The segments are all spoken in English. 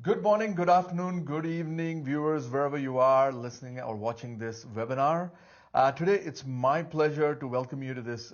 Good morning, good afternoon, good evening, viewers, wherever you are listening or watching this webinar. Today, it's my pleasure to welcome you to this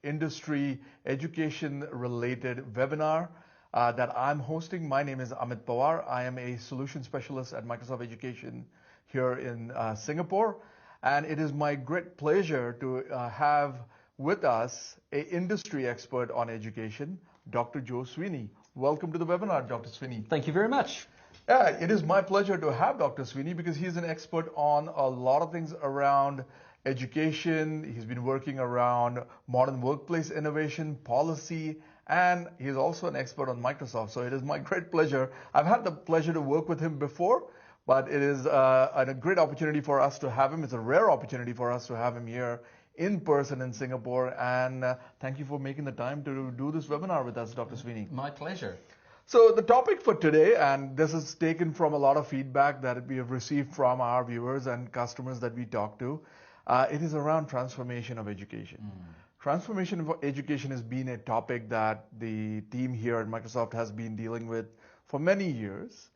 industry education-related webinar that I'm hosting. My name is Amit Pawar. I am a solution specialist at Microsoft Education here in Singapore. And it is my great pleasure to have with us an industry expert on education, Dr. Joe Sweeney. Welcome to the webinar, Dr. Sweeney. Thank you very much. Yeah, it is my pleasure to have Dr. Sweeney because he's an expert on a lot of things around education. He's been working around modern workplace innovation, policy, and he's also an expert on Microsoft. So it is my great pleasure. I've had the pleasure to work with him before, but it is a great opportunity for us to have him. It's a rare opportunity for us to have him here in person in Singapore. And thank you for making the time to do this webinar with us, Dr. Sweeney. My pleasure. So the topic for today, and this is taken from a lot of feedback that we have received from our viewers and customers that we talk to, it is around transformation of education. Transformation of education has been a topic that the team here at Microsoft has been dealing with for many years.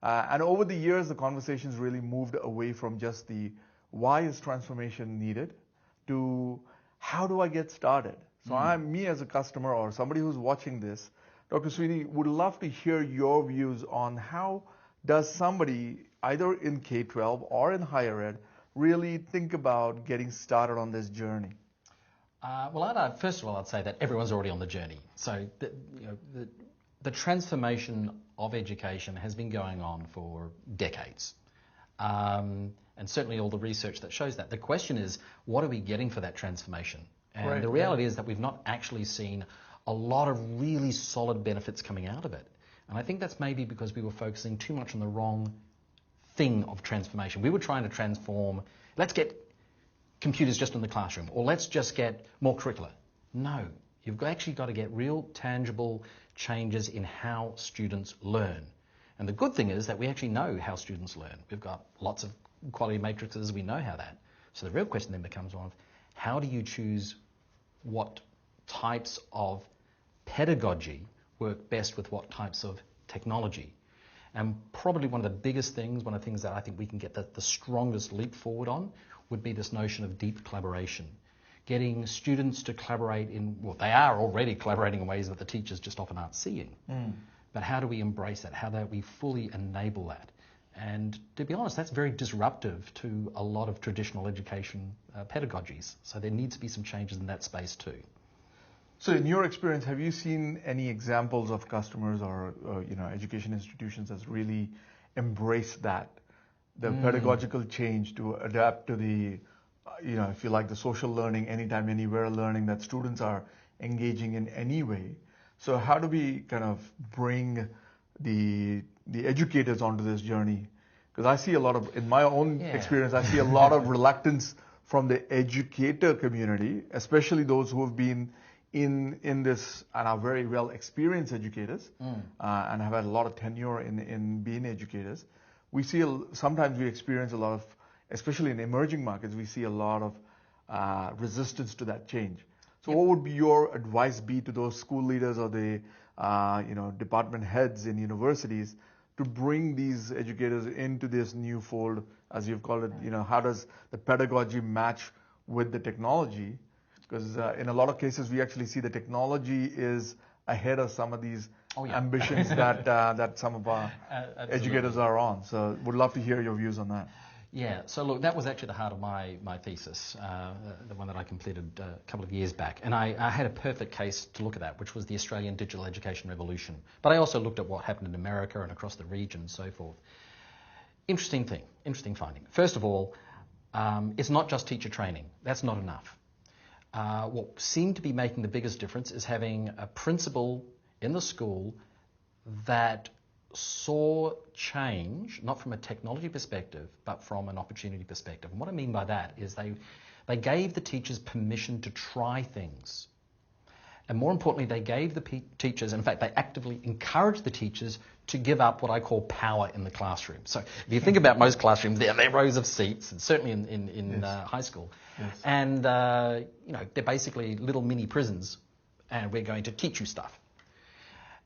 And over the years, the conversations really moved away from just the why is transformation needed to how do I get started? So me as a customer or somebody who's watching this, Dr. Sweeney, would love to hear your views on how does somebody either in K-12 or in higher ed really think about getting started on this journey? First of all, I'd say that everyone's already on the journey. So the transformation of education has been going on for decades. And certainly all the research that shows that. The question is, what are we getting for that transformation? And the reality is that we've not actually seen a lot of really solid benefits coming out of it. And I think that's maybe because we were focusing too much on the wrong thing of transformation. We were trying to transform, let's get computers just in the classroom, or let's just get more curricula. No, you've actually got to get real tangible changes in how students learn. And the good thing is that we actually know how students learn. We've got lots of quality matrices, we know how that. So the real question then becomes one of, how do you choose what types of pedagogy work best with what types of technology? And probably one of the biggest things, one of the things that I think we can get the strongest leap forward on would be this notion of deep collaboration. Getting students to collaborate they are already collaborating in ways that the teachers just often aren't seeing. But how do we embrace that? How do we fully enable that? And to be honest, that's very disruptive to a lot of traditional education pedagogies. So there needs to be some changes in that space too. So in your experience, have you seen any examples of customers or education institutions that's really embraced that, the pedagogical change to adapt to the, if you like, the social learning, anytime, anywhere learning that students are engaging in anyway? So how do we kind of bring the educators onto this journey? Because I see a lot of, in my own experience, I see a lot of reluctance from the educator community, especially those who have been in this and are very well experienced educators and have had a lot of tenure in being educators. We see sometimes we experience a lot of, especially in emerging markets, we see a lot of resistance to that change. So what would be your advice be to those school leaders or the department heads in universities to bring these educators into this new fold, as you've called it? How does the pedagogy match with the technology? Because in a lot of cases, we actually see the technology is ahead of some of these ambitions that some of our educators are on. So would love to hear your views on that. Yeah, so look, that was actually the heart of my thesis, the one that I completed a couple of years back. And I had a perfect case to look at that, which was the Australian digital education revolution. But I also looked at what happened in America and across the region and so forth. Interesting finding. First of all, it's not just teacher training. That's not enough. What seemed to be making the biggest difference is having a principal in the school that saw change, not from a technology perspective, but from an opportunity perspective. And what I mean by that is they gave the teachers permission to try things. And more importantly, they gave the teachers, in fact, they actively encouraged the teachers to give up what I call power in the classroom. So if you think about most classrooms, they're rows of seats, and certainly in high school. Yes. And, they're basically little mini prisons, and we're going to teach you stuff.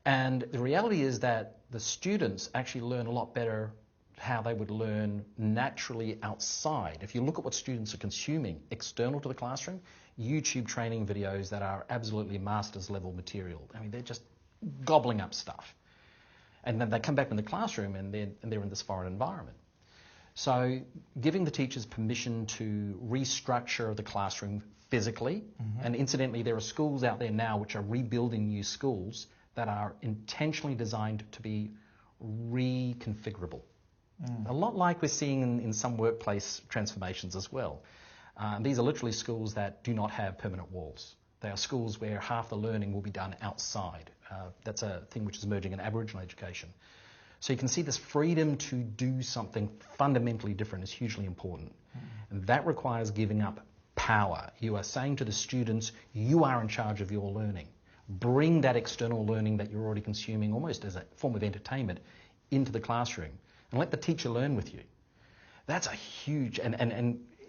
And the reality is that the students actually learn a lot better how they would learn naturally outside. If you look at what students are consuming external to the classroom, YouTube training videos that are absolutely master's level material. I mean, they're just gobbling up stuff. And then they come back in the classroom and they're in this foreign environment. So giving the teachers permission to restructure the classroom physically, and incidentally, there are schools out there now which are rebuilding new schools that are intentionally designed to be reconfigurable. A lot like we're seeing in some workplace transformations as well. These are literally schools that do not have permanent walls. They are schools where half the learning will be done outside. That's a thing which is emerging in Aboriginal education. So you can see this freedom to do something fundamentally different is hugely important. And that requires giving up power. You are saying to the students, you are in charge of your learning. Bring that external learning that you're already consuming almost as a form of entertainment into the classroom and let the teacher learn with you. That's a huge and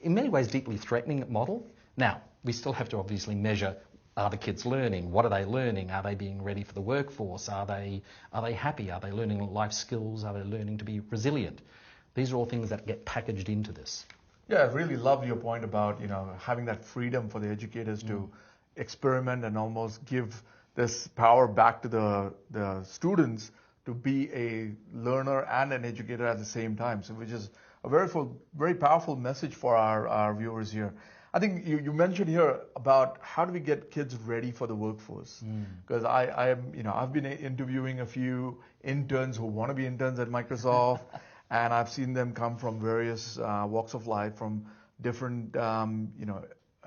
in many ways deeply threatening model. Now, we still have to obviously measure, are the kids learning? What are they learning? Are they being ready for the workforce? Are they happy? Are they learning life skills? Are they learning to be resilient? These are all things that get packaged into this. Yeah, I really love your point about, having that freedom for the educators to experiment and almost give this power back to the students to be a learner and an educator at the same time. So which is a very powerful message for our viewers here. I think you mentioned here about how do we get kids ready for the workforce? Because I've been interviewing a few interns who want to be interns at Microsoft, and I've seen them come from various walks of life, from different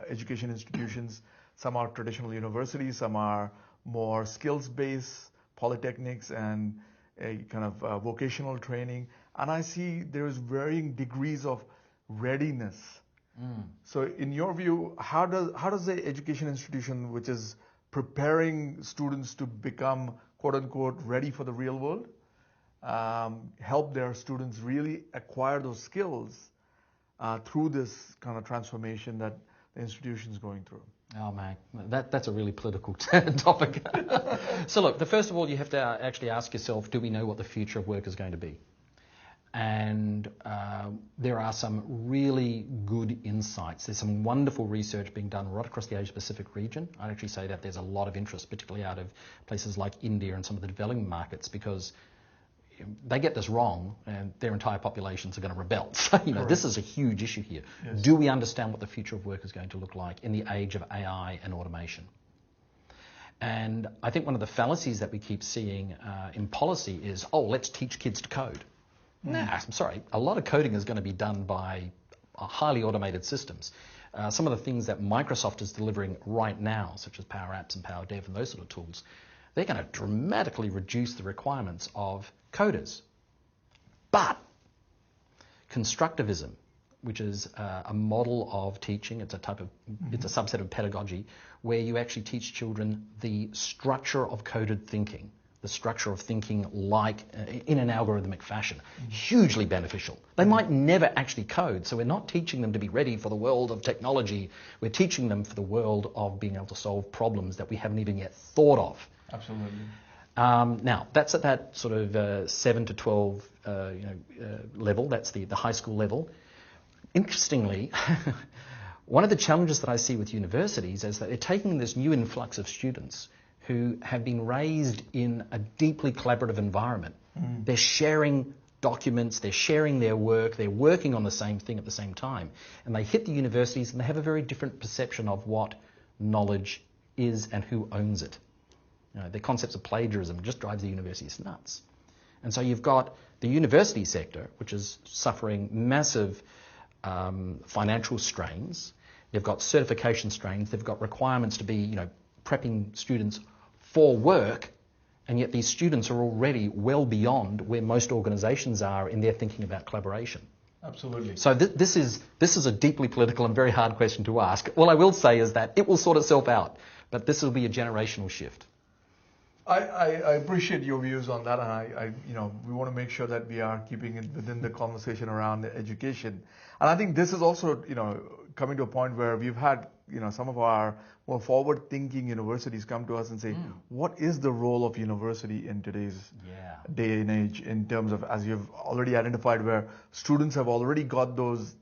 education institutions. Some are traditional universities, some are more skills-based polytechnics and a kind of vocational training. And I see there's varying degrees of readiness. So in your view, how does the education institution which is preparing students to become quote unquote ready for the real world help their students really acquire those skills through this kind of transformation that the institution is going through? Oh man, that's a really political topic. So look, first of all, you have to actually ask yourself, do we know what the future of work is going to be? And there are some really good insights. There's some wonderful research being done right across the Asia-Pacific region. I'd actually say that there's a lot of interest, particularly out of places like India and some of the developing markets, because they get this wrong and their entire populations are going to rebel. So, this is a huge issue here. Yes. Do we understand what the future of work is going to look like in the age of AI and automation? And I think one of the fallacies that we keep seeing in policy is, let's teach kids to code. Nah, I'm sorry. A lot of coding is going to be done by highly automated systems. Some of the things that Microsoft is delivering right now, such as Power Apps and Power Dev and those sort of tools, they're going to dramatically reduce the requirements of coders. But constructivism, which is a model of teaching, it's a subset of pedagogy where you actually teach children the structure of coded thinking, the structure of thinking like in an algorithmic fashion. Hugely beneficial. They might never actually code, so we're not teaching them to be ready for the world of technology. We're teaching them for the world of being able to solve problems that we haven't even yet thought of. Absolutely. Now, that's at that sort of 7 to 12 level. That's the high school level. Interestingly, one of the challenges that I see with universities is that they're taking this new influx of students who have been raised in a deeply collaborative environment. They're sharing documents, they're sharing their work, they're working on the same thing at the same time. And they hit the universities and they have a very different perception of what knowledge is and who owns it. The concepts of plagiarism just drives the universities nuts. And so you've got the university sector, which is suffering massive financial strains. They've got certification strains. They've got requirements to be, prepping students for work, and yet these students are already well beyond where most organisations are in their thinking about collaboration. Absolutely. So this is a deeply political and very hard question to ask. All I will say is that it will sort itself out, but this will be a generational shift. I appreciate your views on that, and we want to make sure that we are keeping it within the conversation around education. And I think this is also, coming to a point where we've had, some of our more forward-thinking universities come to us and say, what is the role of university in today's day and age in terms of, as you've already identified, where students have already got those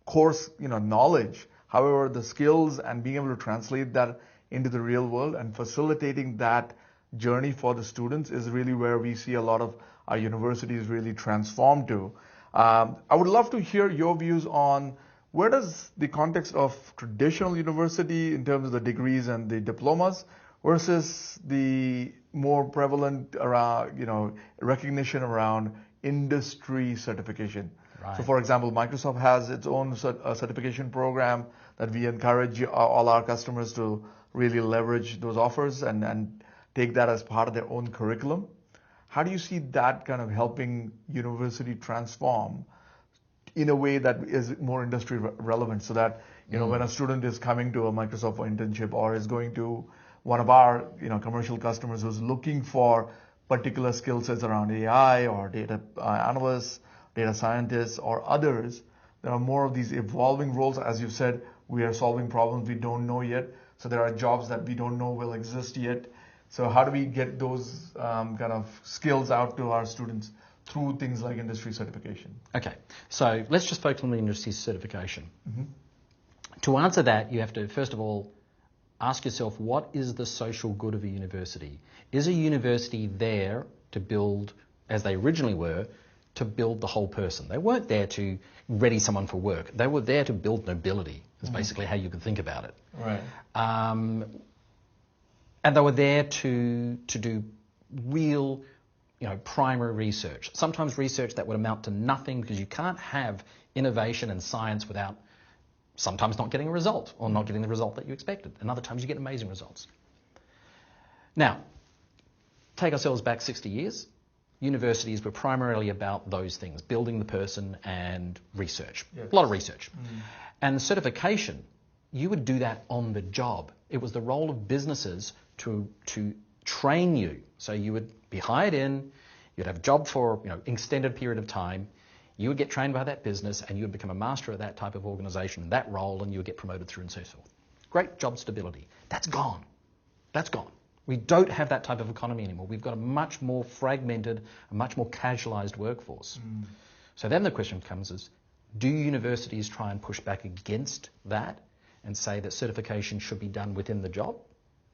course, knowledge. However, the skills and being able to translate that into the real world and facilitating that journey for the students is really where we see a lot of our universities really transform to. I would love to hear your views on where does the context of traditional university in terms of the degrees and the diplomas versus the more prevalent around, recognition around industry certification. Right. So, for example, Microsoft has its own certification program that we encourage all our customers to really leverage those offers and take that as part of their own curriculum. How do you see that kind of helping university transform in a way that is more industry relevant, so that when a student is coming to a Microsoft internship or is going to one of our commercial customers who's looking for particular skill sets around AI or data analysts, data scientists, or others, there are more of these evolving roles. As you said, we are solving problems we don't know yet. So there are jobs that we don't know will exist yet. So how do we get those kind of skills out to our students through things like industry certification? Okay, so let's just focus on the industry certification. To answer that, you have to, first of all, ask yourself, what is the social good of a university? Is a university there to build, as they originally were, to build the whole person? They weren't there to ready someone for work. They were there to build nobility, is basically how you can think about it. Right. And they were there to do real, primary research. Sometimes research that would amount to nothing, because you can't have innovation and science without sometimes not getting a result or not getting the result that you expected. And other times you get amazing results. Now, take ourselves back 60 years. Universities were primarily about those things, building the person and research. Yes. A lot of research. And certification, you would do that on the job. It was the role of businesses to train you. So you would be hired in, you'd have a job for extended period of time, you would get trained by that business and you would become a master of that type of organization, that role, and you would get promoted through and so forth. Great job stability. That's gone. That's gone. We don't have that type of economy anymore. We've got a much more fragmented, a much more casualized workforce. So then the question comes is, do universities try and push back against that and say that certification should be done within the job,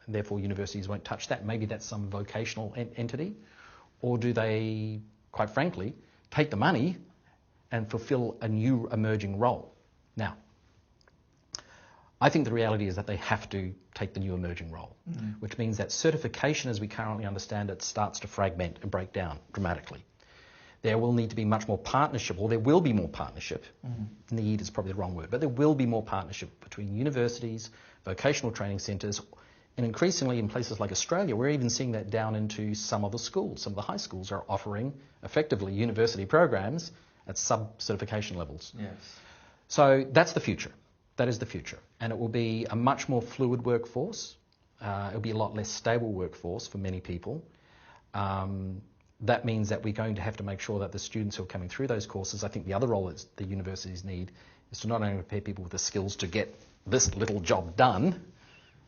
and therefore universities won't touch that? Maybe that's some vocational entity. Or do they, quite frankly, take the money and fulfill a new emerging role? Now, I think the reality is that they have to take the new emerging role, which means that certification as we currently understand it starts to fragment and break down dramatically. There will need to be much more partnership, or there will be more partnership. Need is probably the wrong word, but there will be more partnership between universities, vocational training centres, and increasingly in places like Australia, we're even seeing that down into some of the schools. Some of the high schools are offering effectively university programs at sub-certification levels. Yes. So that's the future. That is the future. And it will be a much more fluid workforce. It'll be a lot less stable workforce for many people. That means that we're going to have to make sure that the students who are coming through those courses, I think the other role that the universities need is to not only prepare people with the skills to get this little job done,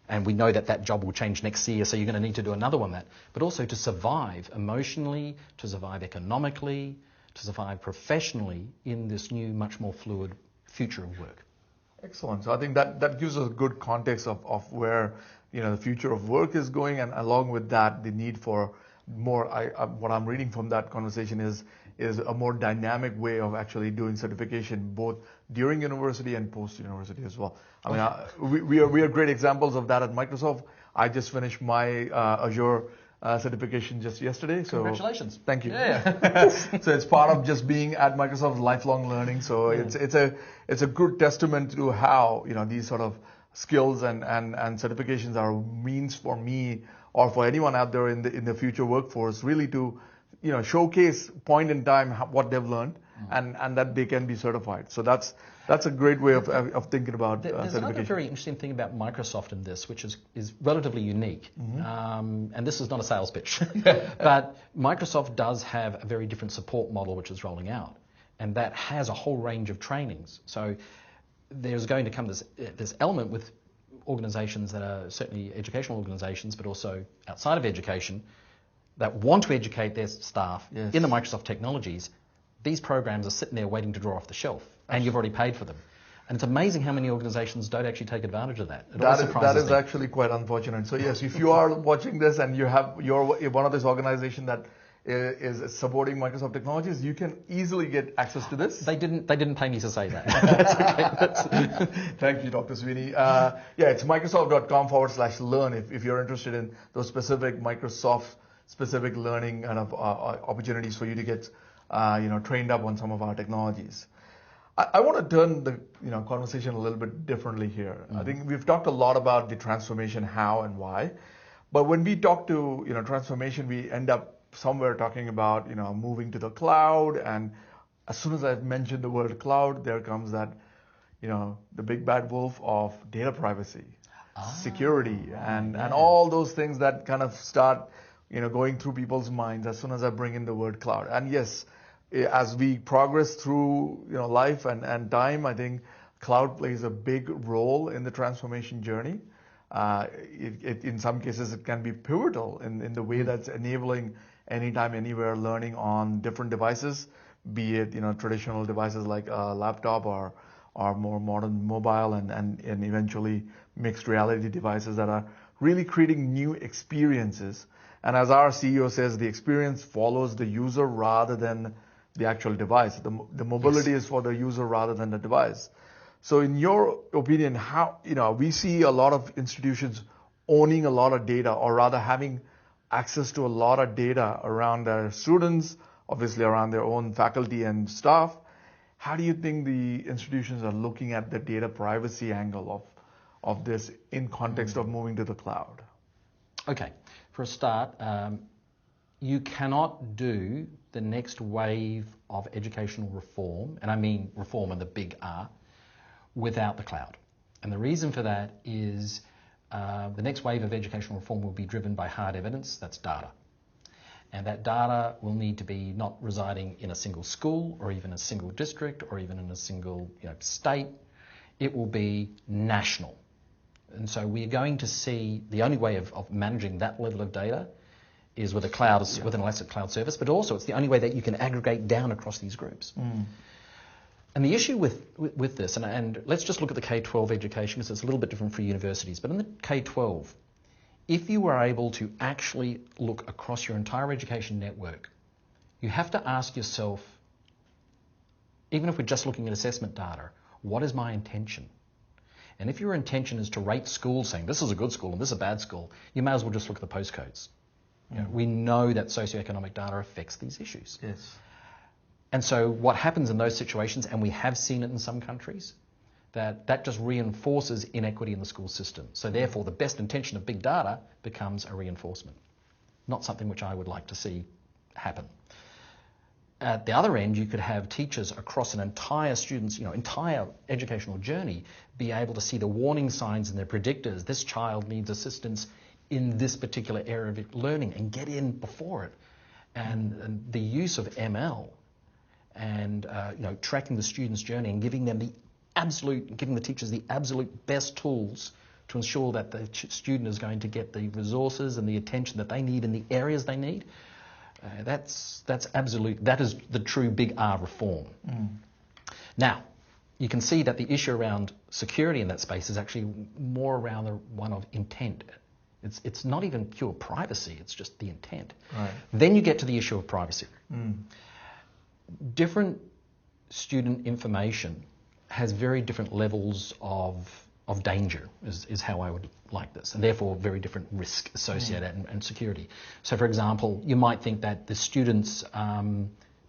and we know that that job will change next year, so you're going to need to do another one that, but also to survive emotionally, to survive economically, to survive professionally in this new, much more fluid future of work. Excellent. So I think that gives us a good context of where the future of work is going, and along with that, the need for more. What I'm reading from that conversation is a more dynamic way of actually doing certification, both during university and post university as well. I mean, we are great examples of that at Microsoft. I just finished my Azure certification just yesterday. So congratulations. Thank you. Yeah. So it's part of just being at Microsoft lifelong learning. So it's a good testament to how these sort of skills and certifications are means for me or for anyone out there in the future workforce, really to showcase point in time what they've learned and that they can be certified. So that's a great way of thinking about There's certification. another very interesting thing about Microsoft in this, which is relatively unique. And this is not a sales pitch, but Microsoft does have a very different support model which is rolling out, and that has a whole range of trainings. So there's going to come this element with organisations that are certainly educational organisations, but also outside of education, that want to educate their staff Yes. in the Microsoft technologies, these programs are sitting there waiting to draw off the shelf, and you've already paid for them. And it's amazing how many organisations don't actually take advantage of that. That is actually quite unfortunate. So yes, if you are watching this and you're one of these organizations that is supporting Microsoft technologies, you can easily get access to this. They didn't pay me to say that. That's okay. Thank you, Dr. Sweeney. It's microsoft.com/learn if you're interested in those specific Microsoft-specific learning kind of opportunities for you to get trained up on some of our technologies. I want to turn the conversation a little bit differently here. I think we've talked a lot about the transformation, how and why, but when we talk to transformation, we end up somewhere talking about moving to the cloud, and as soon as I mentioned the word cloud, there comes that the big bad wolf of data privacy, security, and all those things that kind of start going through people's minds as soon as I bring in the word cloud. And yes, as we progress through life and time, I think cloud plays a big role in the transformation journey. In some cases, it can be pivotal in the way that's enabling anytime, anywhere learning on different devices, be it traditional devices like a laptop or more modern mobile and eventually mixed reality devices that are really creating new experiences. And as our CEO says, the experience follows the user rather than the actual device. The mobility is for the user rather than the device. So in your opinion, how we see a lot of institutions owning a lot of data, or rather having access to a lot of data around their students, obviously around their own faculty and staff. How do you think the institutions are looking at the data privacy angle of this in context of moving to the cloud? Okay, for a start, you cannot do the next wave of educational reform, and I mean reform in the big R, without the cloud. And the reason for that is the next wave of educational reform will be driven by hard evidence, that's data. And that data will need to be not residing in a single school or even a single district or even in a single state. It will be national. And so we're going to see the only way of managing that level of data is with a cloud, with an elastic cloud service, but also it's the only way that you can aggregate down across these groups. And the issue with this, and let's just look at the K-12 education, because it's a little bit different for universities, but in the K-12, if you were able to actually look across your entire education network, you have to ask yourself, even if we're just looking at assessment data, what is my intention? And if your intention is to rate schools saying this is a good school and this is a bad school, you may as well just look at the postcodes. We know that socioeconomic data affects these issues. Yes. And so what happens in those situations, and we have seen it in some countries, that just reinforces inequity in the school system. So therefore, the best intention of big data becomes a reinforcement, not something which I would like to see happen. At the other end, you could have teachers across an entire student's, entire educational journey be able to see the warning signs and the predictors. This child needs assistance in this particular area of learning and get in before it. And the use of ML and tracking the student's journey and giving the teachers the absolute best tools to ensure that the student is going to get the resources and the attention that they need in the areas they need. That is the true big R reform. Now, you can see that the issue around security in that space is actually more around the one of intent. It's not even pure privacy, it's just the intent. Right. Then you get to the issue of privacy. Different student information has very different levels of danger, is how I would like this, and therefore very different risk associated and security. So, for example, you might think that the students'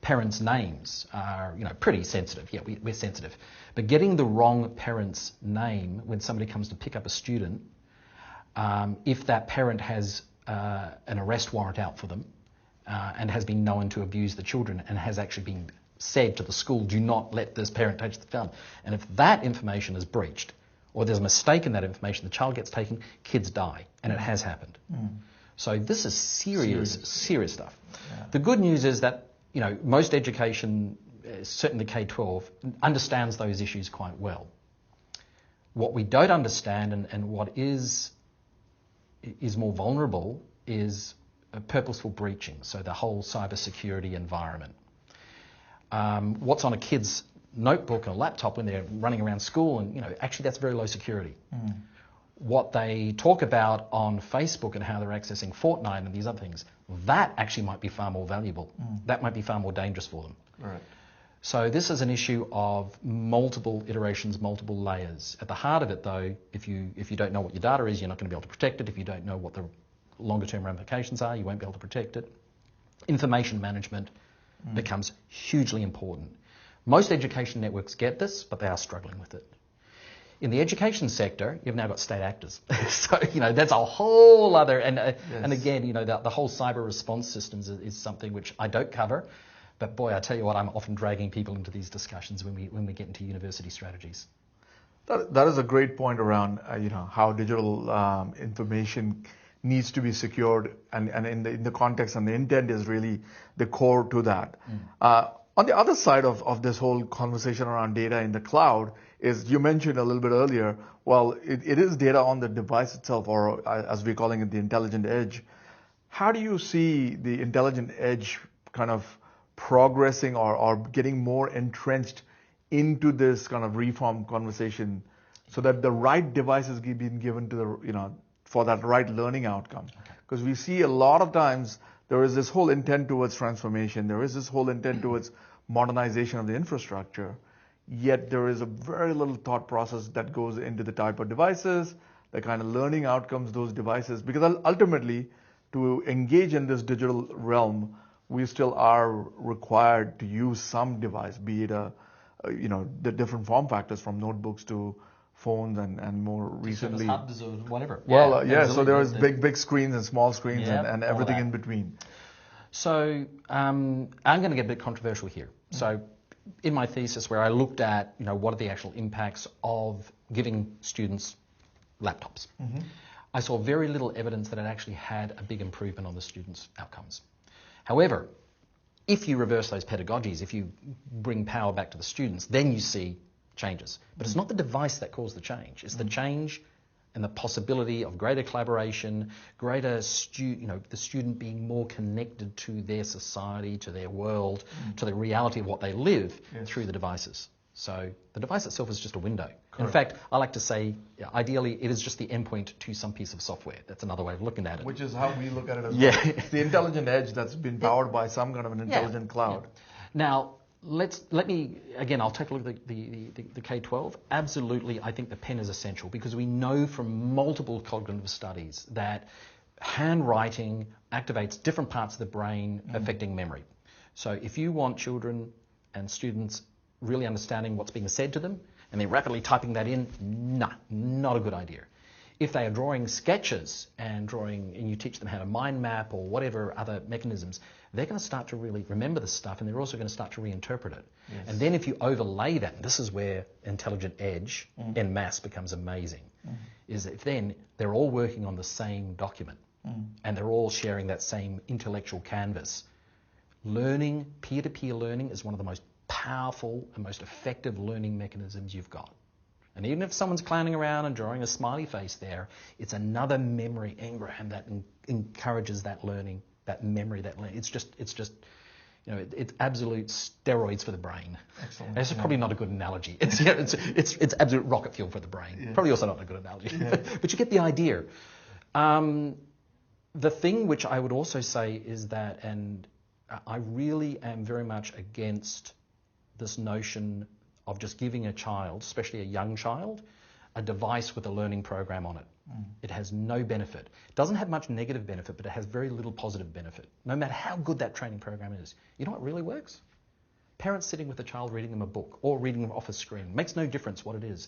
parents' names are pretty sensitive. Yeah, we're sensitive. But getting the wrong parent's name when somebody comes to pick up a student, if that parent has an arrest warrant out for them and has been known to abuse the children and has actually been said to the school, do not let this parent touch the child. And if that information is breached, or there's a mistake in that information, the child gets taken, kids die, and it has happened. So this is serious stuff. Yeah. The good news is that most education, certainly K-12, understands those issues quite well. What we don't understand and what is more vulnerable is purposeful breaching, so the whole cybersecurity environment. What's on a kid's notebook and a laptop when they're running around school, and actually that's very low security. What they talk about on Facebook and how they're accessing Fortnite and these other things, that actually might be far more valuable. That might be far more dangerous for them. Right. So this is an issue of multiple iterations, multiple layers. At the heart of it, though, if you don't know what your data is, you're not going to be able to protect it. If you don't know what the longer-term ramifications are, you won't be able to protect it. Information management becomes hugely important. Most education networks get this, but they are struggling with it. In the education sector, you've now got state actors. So, that's a whole other... And again, the whole cyber response systems is something which I don't cover. But boy, I tell you what, I'm often dragging people into these discussions when we get into university strategies. That is a great point around how digital information needs to be secured, and in the context and the intent is really the core to that. On the other side of this whole conversation around data in the cloud is, you mentioned a little bit earlier, well, it is data on the device itself, or as we're calling it, the intelligent edge. How do you see the intelligent edge kind of progressing or getting more entrenched into this kind of reform conversation, so that the right device is being given to the for that right learning outcome? Because we see a lot of times there is this whole intent towards transformation, there is this whole intent towards modernization of the infrastructure, yet there is a very little thought process that goes into the type of devices, the kind of learning outcomes those devices, because ultimately to engage in this digital realm, we still are required to use some device, be it the different form factors from notebooks to phones and more recently hubs or whatever. Well, so there is big screens and small screens and everything in between. So I'm going to get a bit controversial here. So in my thesis, where I looked at what are the actual impacts of giving students laptops, I saw very little evidence that it actually had a big improvement on the students' outcomes. However, if you reverse those pedagogies, if you bring power back to the students, then you see changes. But it's not the device that caused the change. It's the change and the possibility of greater collaboration, greater the student being more connected to their society, to their world, to the reality of what they live through the devices. So the device itself is just a window. Correct. In fact, I like to say, ideally, it is just the endpoint to some piece of software. That's another way of looking at it. Which is how we look at it as well. It's the intelligent edge that's been powered by some kind of an intelligent cloud. Now, let me, again, I'll take a look at the K-12. Absolutely, I think the pen is essential, because we know from multiple cognitive studies that handwriting activates different parts of the brain affecting memory. So if you want children and students really understanding what's being said to them and they're rapidly typing that in, not a good idea. If they are drawing sketches and you teach them how to mind map or whatever other mechanisms, they're going to start to really remember the stuff, and they're also going to start to reinterpret it. Yes. And then if you overlay that, and this is where intelligent edge en masse becomes amazing, is that then they're all working on the same document and they're all sharing that same intellectual canvas. Learning, peer-to-peer learning, is one of the most powerful and most effective learning mechanisms you've got. And even if someone's clowning around and drawing a smiley face there, it's another memory engram that encourages that learning, that memory, that learning. It's just it's absolute steroids for the brain. Excellent. This is probably not a good analogy. It's absolute rocket fuel for the brain. Yes. Probably also not a good analogy, but you get the idea. The thing which I would also say is that, and I really am very much against this notion of just giving a child, especially a young child, a device with a learning program on it. It has no benefit. It doesn't have much negative benefit, but it has very little positive benefit, no matter how good that training program is. You know what really works? Parents sitting with a child reading them a book or reading them off a screen. Makes no difference what it is.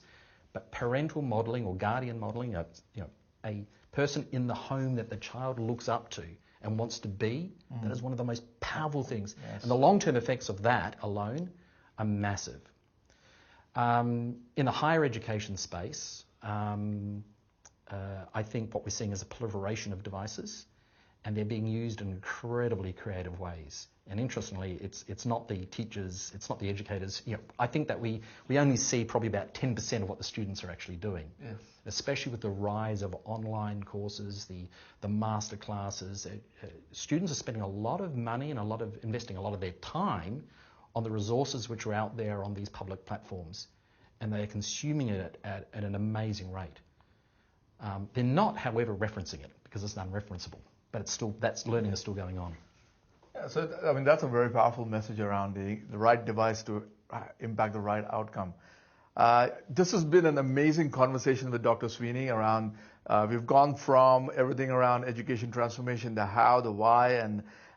But parental modelling or guardian modelling, a person in the home that the child looks up to and wants to be, that is one of the most powerful things. Yes. And the long-term effects of that alone are massive. In the higher education space, I think what we're seeing is a proliferation of devices, and they're being used in incredibly creative ways. And interestingly, it's not the teachers, it's not the educators. I think that we only see probably about 10% of what the students are actually doing. Yes. Especially with the rise of online courses, the master classes. Students are spending a lot of money and investing a lot of their time on the resources which are out there on these public platforms, and they are consuming it at an amazing rate. They're not, however, referencing it because it's unreferenceable, but that learning is still going on. Yeah, so I mean that's a very powerful message around the right device to impact the right outcome. This has been an amazing conversation with Dr. Sweeney around. We've gone from everything around education transformation, the how, the why,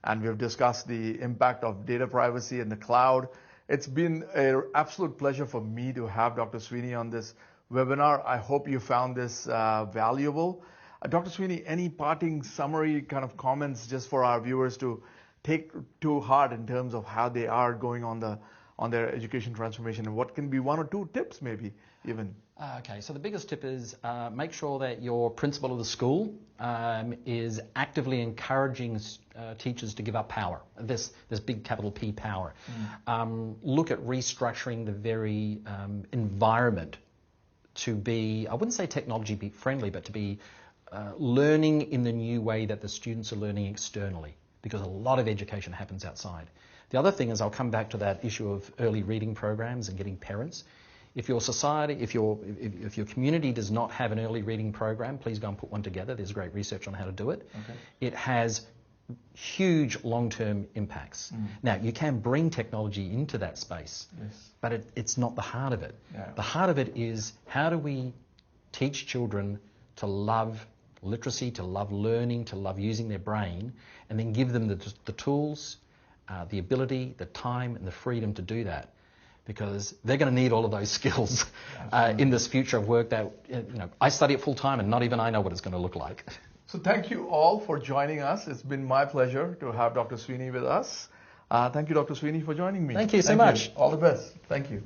and we've discussed the impact of data privacy in the cloud. It's been an absolute pleasure for me to have Dr. Sweeney on this webinar. I hope you found this valuable. Dr. Sweeney, any parting summary kind of comments just for our viewers to take to heart in terms of how they are going on their education transformation, and what can be one or two tips maybe even? Okay, so the biggest tip is make sure that your principal of the school is actively encouraging teachers to give up power, this big capital P power. Look at restructuring the very environment to be, I wouldn't say technology friendly, but to be learning in the new way that the students are learning externally, because a lot of education happens outside. The other thing is, I'll come back to that issue of early reading programs and getting parents. If your society, if your community does not have an early reading program, please go and put one together. There's great research on how to do it. Okay. It has huge long-term impacts. Now, you can bring technology into that space, Yes. but it's not the heart of it. Yeah. The heart of it is, how do we teach children to love literacy, to love learning, to love using their brain, and then give them the tools, the ability, the time, and the freedom to do that, because they're going to need all of those skills in this future of work that, I study it full time and not even I know what it's going to look like. So thank you all for joining us. It's been my pleasure to have Dr. Sweeney with us. Thank you, Dr. Sweeney, for joining me. Thank you so much. All the best. Thank you.